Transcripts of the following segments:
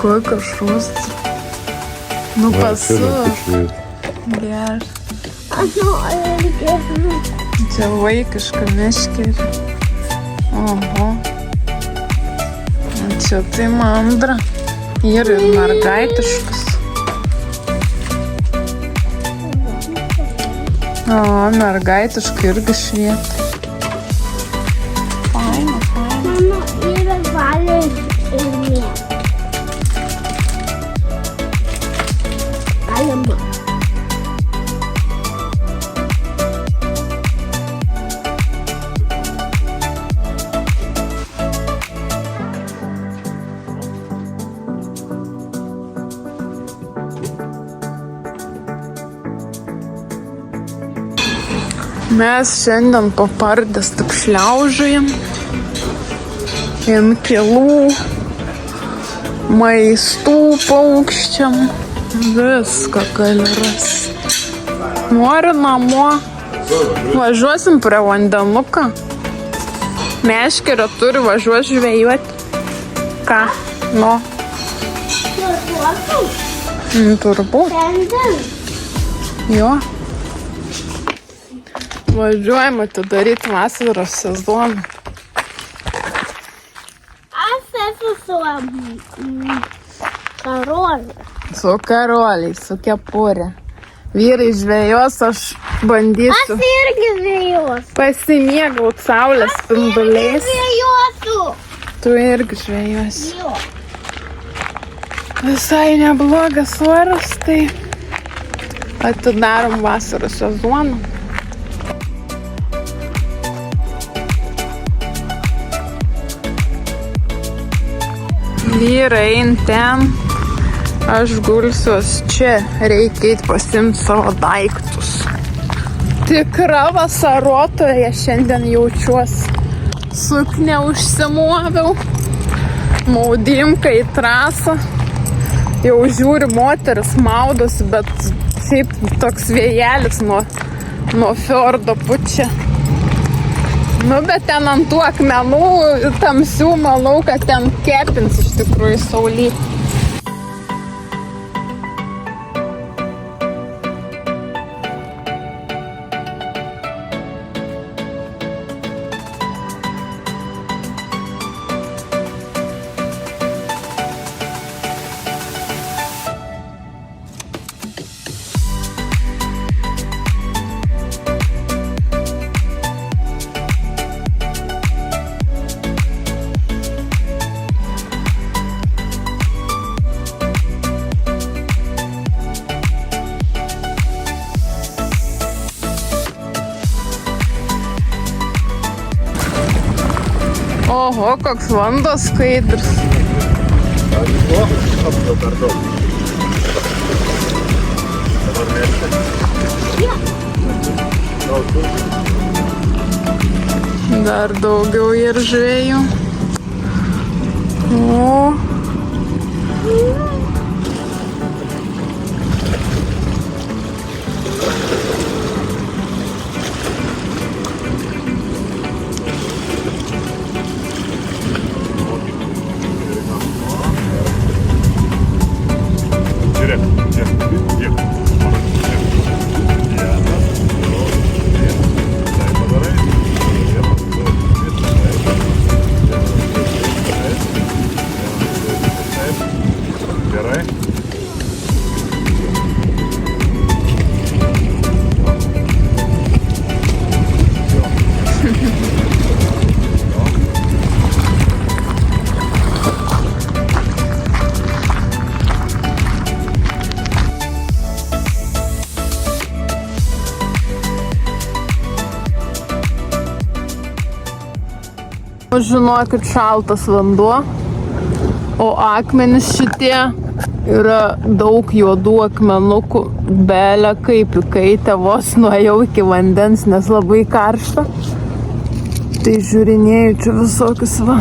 Kokios šūstas. Nu pasuk. Gerai. Aš noriu irgi. Čia vaikiška meškerė. Oho. Čia tai mandra. Ir mergaitiškas. O, mergaitiška irgi švieta. Faina, faina. Mano yra valės ir mės. Galima. Mes šiandien po Pardės taip šliaužujam. Inkilų, maistų paukščiam. Viską gali rasti. Nori namo. Važiuosim prie vandenuką. Meškerė turi važiuoti žvejoti. Ką? Nu. Turbūt. Šiandien. Jo. Važiuojam atidaryti vasaros sezoną. Aš esu su karoliu. Su karoliais, su kepurė. Vyrai žvejos, aš bandysiu Aš irgi žvejosiu. pasimėgaut saulės spinduliais. Žvejosiu. Tu irgi žvejosi. Jo. Visai neblogas oras, tai atidarom vasaros sezoną. Vyrai ein ten, aš gulsiuos čia, reikia eit pasiimti savo daiktus. Tikra vasarotoja šiandien jaučiuosi. Suknę užsimoviau, maudimką į trasą. Jau žiūri, moteris maudosi, bet šiaip toks vėjelis nuo fjordo pučia. Nu, bet ten ant tų akmenų tamsių, manau, kad ten kepins iš tikrųjų sauly. Oho, koks vanduo skaidrus. Dar daugiau ir žvejų. O. Žinokit, šaltas vanduo, o akmenys šitie yra daug juodų akmenukų, belė kaip įkaitę, vos nuėjau iki vandens, nes labai karšta. Tai žiūrinėjau čia visokius va,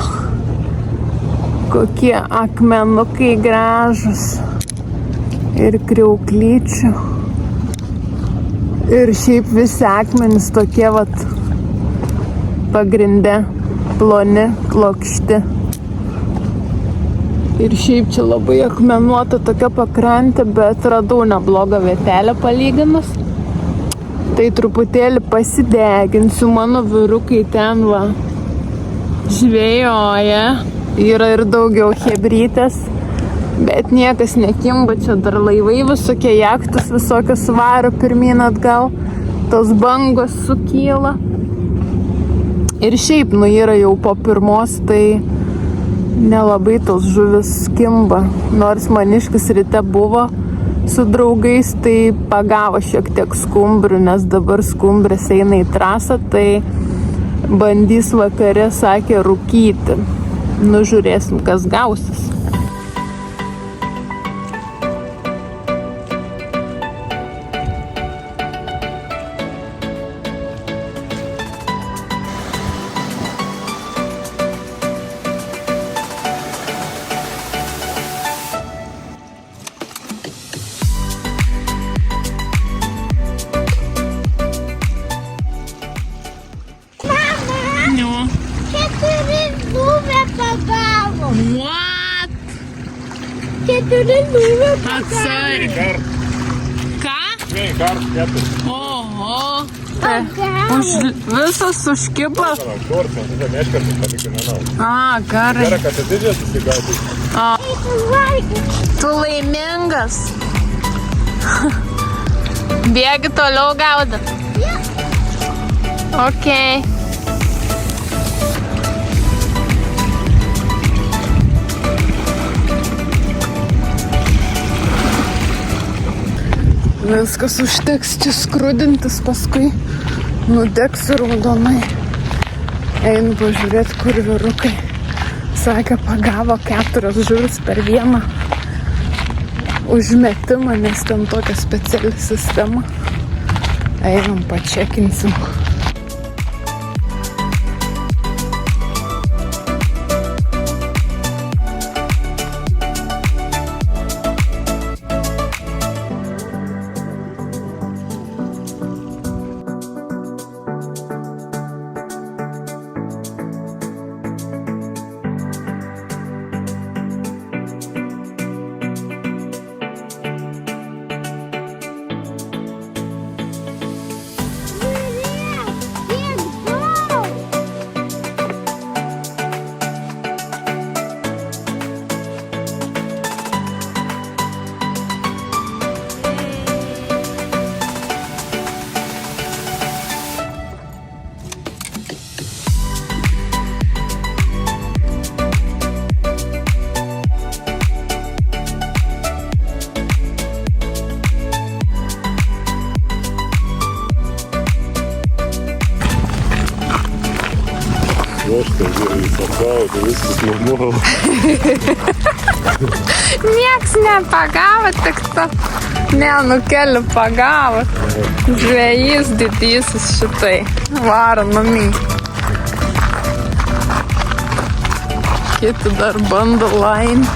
kokie akmenukai gražus ir kriauklyčių. Ir šiaip visi akmenys tokie vat pagrinde ploni, plokšti. Ir šiaip čia labai akmenuota tokia pakrantė, bet radau neblogą vietelę palyginus. Tai truputėlį pasideginsiu, mano vyrukai ten va žvejoja. Yra ir daugiau chebrytės, bet niekas nekimba, čia dar laivai visokie, jachtos visokios varo pirmyn atgal, tos bangos sukyla. Ir šiaip, yra jau po pirmos, tai nelabai tos žuvis kimba. Nors Maniškis ryte buvo su draugais, tai pagavo šiek tiek skumbrių, nes dabar skumbrės eina į trasą, tai bandys vakare, sakė, rūkyti. Žiūrėsim, kas gausis. What? Atsargiai. Ką? Oho. Visas užkibas. Gerai. Tu laimingas. Bėgi toliau gaudyt. Okay. Viskas užteks čia skrudintis, paskui nudegs raudonai. Einu pažiūrėti, kur vyrukai. Sakė, pagavo 4 žuvis per vieną užmetimą, nes ten tokia speciali sistema. Einam, pačekinsim. Nieks nepagavo, tik to nenukeliu pagavo. Žvejys didysis šitai. Varo namį. Kiti dar bando laimę.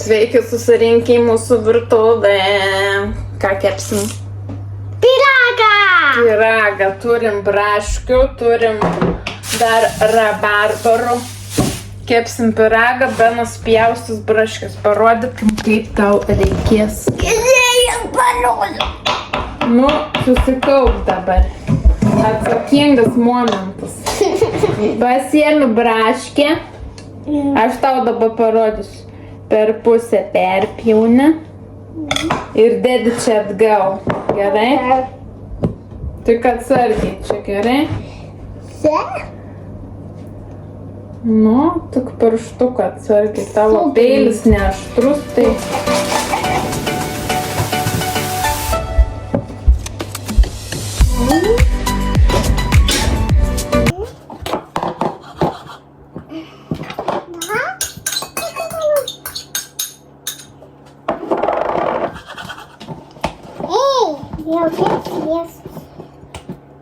Sveiki, susirinkę į mūsų virtuvę. Ką kepsim? Pyragą. Turim braškių, turim dar rabarbarų. Kepsim pyragą, Benas pjaustys braškės. Parodykim, kaip tau reikės. Susikaup dabar. Atsakingas momentas. Pasiemi braškę. Aš tau dabar parodysiu. Per pusę perpjauni ir dedi čia atgal. Gerai? Tik atsargiai čia, gerai? Tik pirštuką atsargiai. Tavo peilis neaštrus, tai...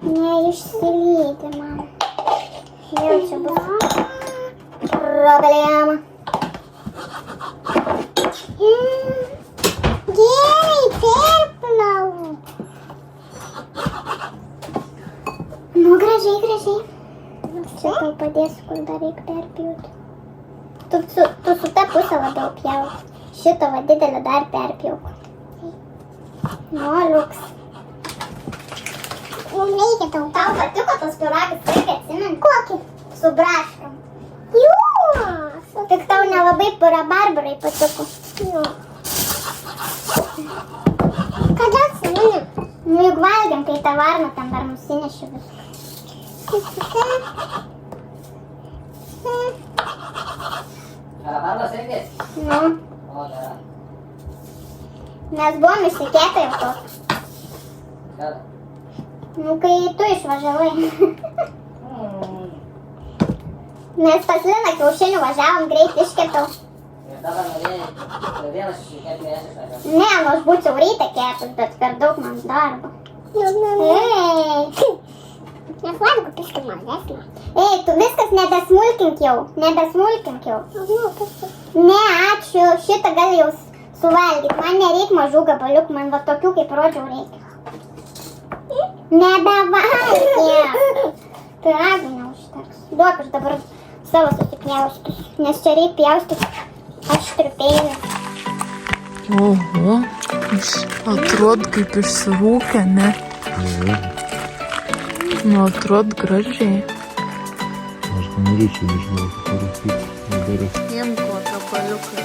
Neišsilyti man. Jau čia bus problema. Gerai, perplau. Nu, gražiai. Čia tau padėsiu, kur dar reikia perpjauti. Tu su ta pusė labiau pjauk. Šitą va didelį dar perpjauk. Nu, liuks. Reikia tau. Tau patiko tas pyragas, reikia atsimint. Kokį? Su braškam. Tik tau nelabai rabarbarai patiko. Kada atsimeni? Nu, juk valgiam, kai tą varną tam dar nusinešiu viską. Rabarbaras irgi? Nu. O, gerai. Mes buvom išsikėtę jau to. Kada? Nu, kai tu išvažiavai. Mes pas Liną kiaušinių važiavom, greit iškėpiau. Ir dabar norėjai vienas išsikėti, jas išvažiuoti. Ne, nu aš būčiau rytą kepus, bet per daug man darbo. Ei, nesvarbu, piškai mažesnė. Ei, tu viskas nebesmulkink jau. Ne, ačiū, šitą gal jau suvalgyt. Man nereik mažų gabaliukų, man va tokių kaip rodžiau reikia. Nebevalgyk. Pyragų neužteks. Duok, aš dabar savo susipjaustysiu, nes čia reik pjaustyti aštriu peiliu. Oho, atrodo kaip išsirūkė, ne? Nu, atrodo gražiai. Aš norėčiau, nežinau, parūkyti. Imk kokią paliuką.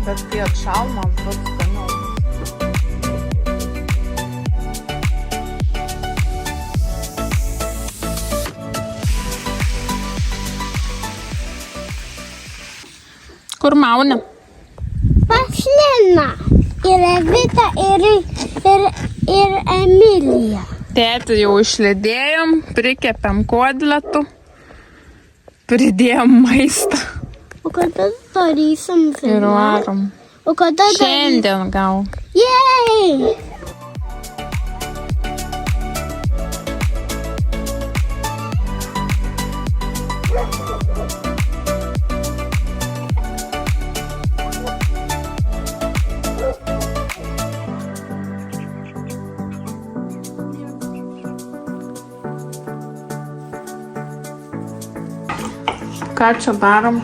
Bet kai atšal, man atrodo skaniau. Kur mauni? Pas Liną. Ir Evita, ir Emilija. Tėtį jau išlydėjom, prikepėm kodletų, pridėjom maistą O kada darysim ir filmą? varom. O kada Šiandien gal. Jej! Ką čia darom?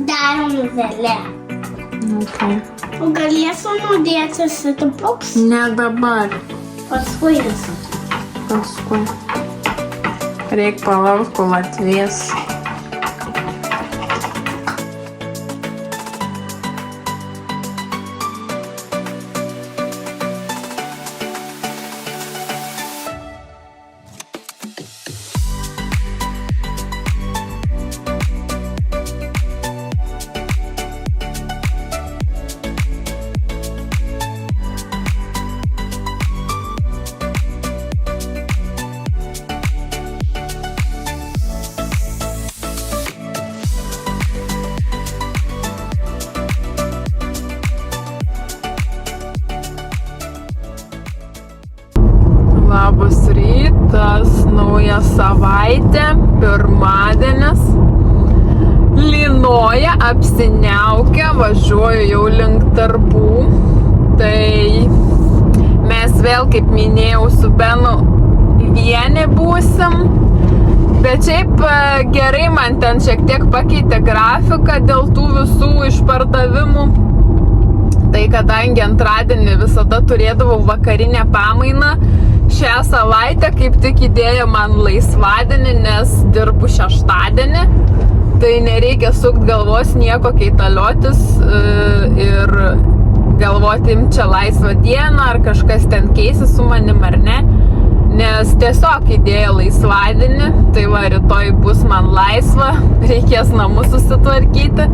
Darom želė. Okay. O galėsiu nudėti sitipuks? Ne dabar, Paskui visą. paskui. Reik palaukti, kol atvės. Labas rytas, nauja savaitė, pirmadienis. Lynoja, apsiniaukia, važiuoju jau link darbų. Tai mes vėl, kaip minėjau, su Benu vieni būsim. Bet šiaip gerai man ten šiek tiek pakeitė grafiką dėl tų visų išpardavimų. Tai kadangi antradienį visada turėdavau vakarinę pamainą, šią savaitę kaip tik įdėjo man laisvadienį, nes dirbu šeštadienį. Tai nereikia sukt galvos nieko keitaliotis ir galvoti, čia laisvą dieną, ar kažkas ten keisi su manim ar ne. Nes tiesiog įdėjo laisvadienį, tai va, rytoj bus man laisva, reikės namus susitvarkyti.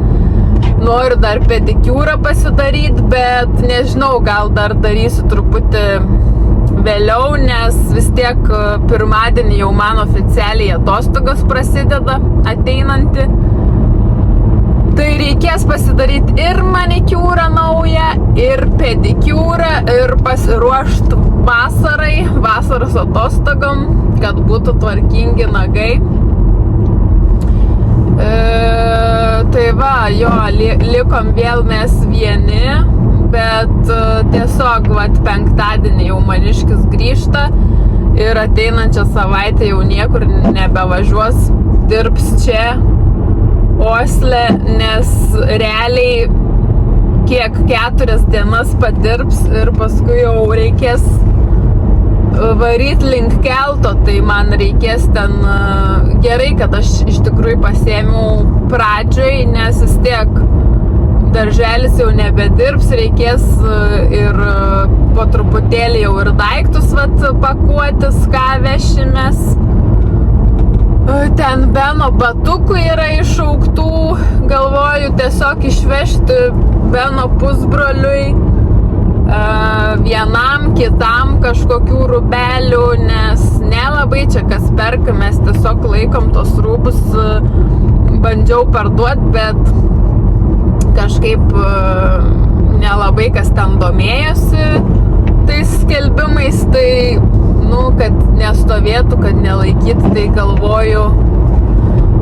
Noriu dar pedikiūrą pasidaryti, bet nežinau, gal dar darysiu truputį vėliau, nes vis tiek pirmadienį jau man oficialiai atostogos prasideda ateinanti. Tai reikės pasidaryti ir manikiūrą naują, ir pedikiūrą, ir pasiruošti vasaros atostogom, kad būtų tvarkingi nagai. Tai va, jo, likom vėl mes vieni, bet tiesiog penktadienį jau maniškis grįžta ir ateinančią savaitę jau niekur nebevažiuos, dirbs čia Osle, nes realiai kiek 4 dienas padirbs ir paskui jau reikės varyt link kelto, tai man reikės ten gerai, kad aš iš tikrųjų pasiėmiau pradžioj, nes vis tiek darželis jau nebedirbs, reikės ir po truputėlį jau ir daiktus pakuotis, ką vešimės. Ten Beno batukų yra išaugtų, galvoju tiesiog išvežti Beno pusbroliui, vienam, kitam kažkokių rūbelių, nes nelabai čia kas perka, mes tiesiog laikom tos rūbus, bandžiau parduoti, bet kažkaip nelabai kas ten domėjosi tais skelbimais, tai kad nestovėtų, kad nelaikytų, tai galvoju,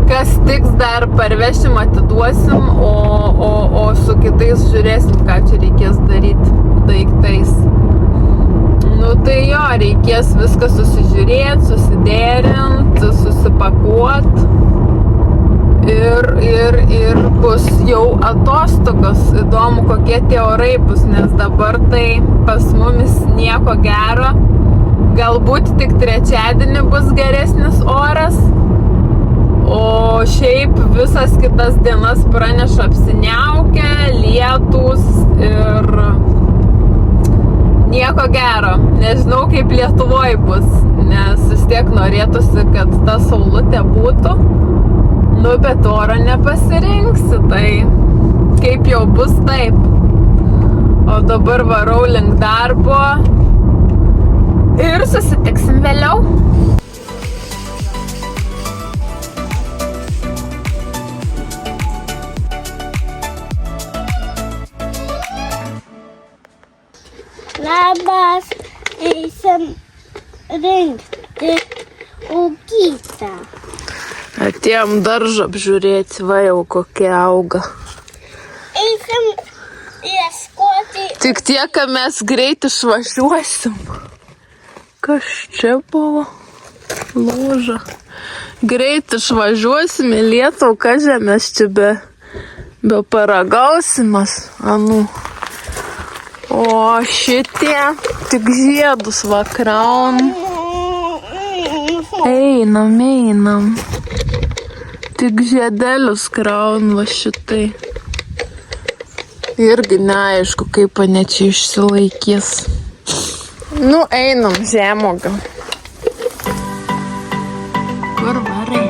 kas tiks dar parvešim, atiduosim, o su kitais žiūrėsim, ką čia reikės daryti daiktais. Tai jo, reikės viską susižiūrėti, susiderint, susipakuot ir bus jau atostogos. Įdomu, kokie tie orai bus, nes dabar tai pas mumis nieko gero. Galbūt tik trečiadienį bus geresnis oras, o šiaip visas kitas dienas praneša apsiniaukę, lietūs ir nieko gero. Nežinau, kaip Lietuvoj bus, nes vis tiek norėtųsi, kad ta saulutė būtų, bet oro nepasirinksi, tai kaip jau bus, taip. O dabar varau link darbo. Ir susitiksim vėliau. Labas, eisim rinkti uogytę. Atėjom daržą apžiūrėti, va jau kokie auga. Eisim ieškoti. Tik tiek, kad mes greit išvažiuosim. Kas čia buvo? Lūža. Greit išvažiuosim į Lietuvą, ką mes čia be paragausimas. O šitie tik žiedus kraun. Einam. Tik žiedelius kraun va šitai. Irgi neaišku, kaip ane čia išsilaikys. Einam žemogą. Kur varai?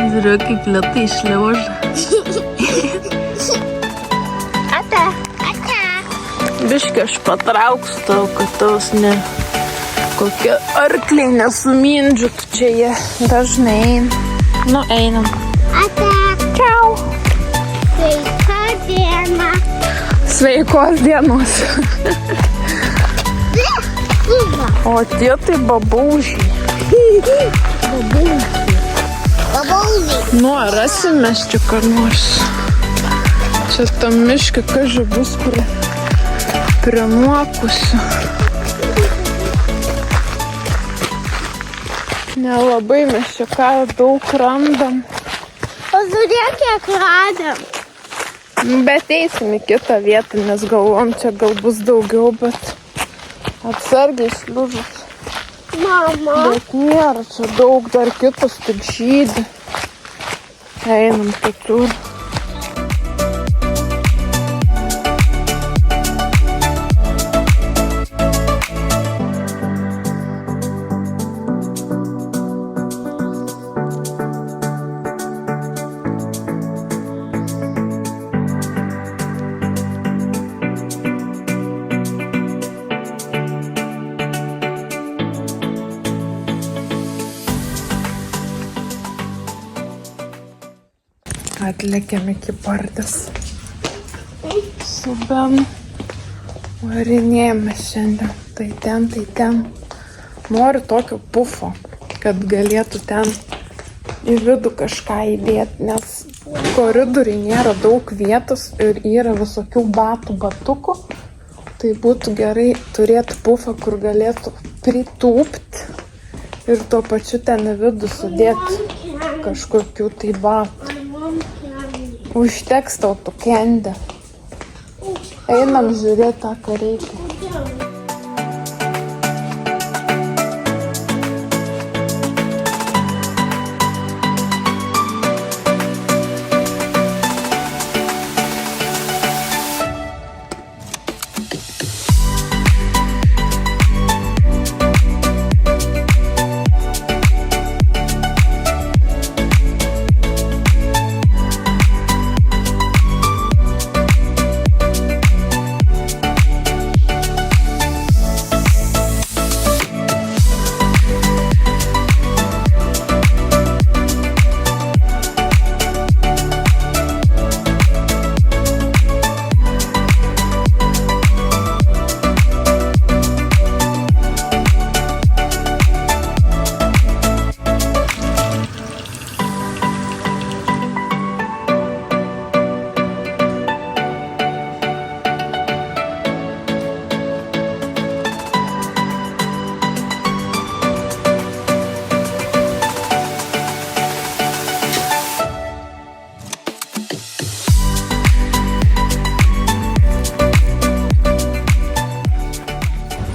Žiūrėjau, kaip lėtai išliauža. Ate. Biškį aš patrauksiu tau, kad taus ne kokie arkliai nesumindžiutų, čia jie dažnai eina. Einam. Ate. Čiau. Sveika diena. Sveikos dienos. O tie tai babaužiai. Babaužiai. Rasim mes čia ką nors. Čia tam miške kažkai bus prie nuopusių. Nelabai mes čia ką daug randam. O žiūrėk, kiek radam. Bet eisim į kitą vietą, nes galvom, čia gal bus daugiau, bet atsargiai šliužus. Mama. Bet nėra čia daug, dar kitus tik žydi. Einam kitur. Atlėkėm iki Pardės. Su Benu. Varinėjame šiandien. Tai ten. Noriu tokio pufo, kad galėtų ten į vidų kažką įdėti, nes koridoriai nėra daug vietos ir yra visokių batukų. Tai būtų gerai turėti pufą, kur galėtų pritūpti ir tuo pačiu ten į vidų sudėti kažkokių tai batų. Užteks tau tų kendė. Einam žiūrėti tą, ką reikia.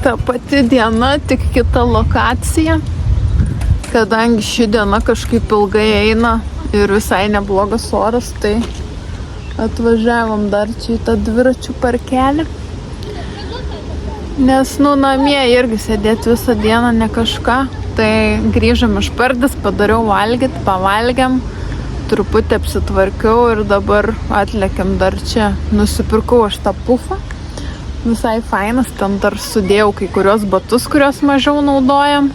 Ta pati diena, tik kita lokacija, kadangi ši diena kažkaip ilgai eina ir visai neblogas oras, tai atvažiavom dar čia į tą dviračių parkelį. Nes, namie irgi sėdėti visą dieną ne kažką, tai grįžom iš Pardės, padariau valgyti, pavalgiam, truputį apsitvarkiau ir dabar atlėkiam dar čia. Nusipirkau aš tą pufą. Visai fainas, ten dar sudėjau kai kurios batus, kurios mažiau naudojam.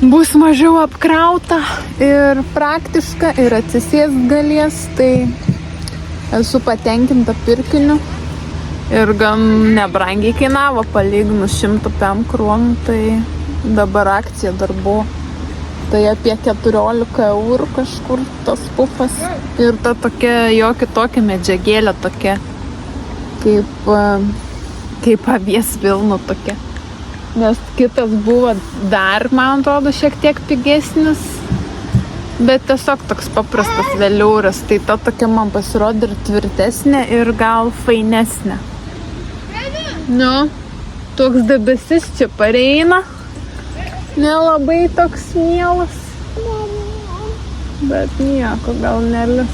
Bus mažiau apkrauta ir praktiška ir atsisėst galės, tai esu patenkinta pirkiniu ir gan nebrangiai kainavo, palyginus 105 kronų, tai dabar akcija dar buvo. Tai apie 14 eurų kažkur tas pufas ir ta tokia, jo kitokia medžiagėlė tokia. Kaip avies vilnų tokia. Nes kitas buvo dar, man atrodo, šiek tiek pigesnis, bet tiesiog toks paprastas veliūras. Tai ta tokia man pasirodė ir tvirtesnė ir gal fainesnė. Toks debesis čia pareina. Nelabai toks mielas. Bet nieko, gal nelis.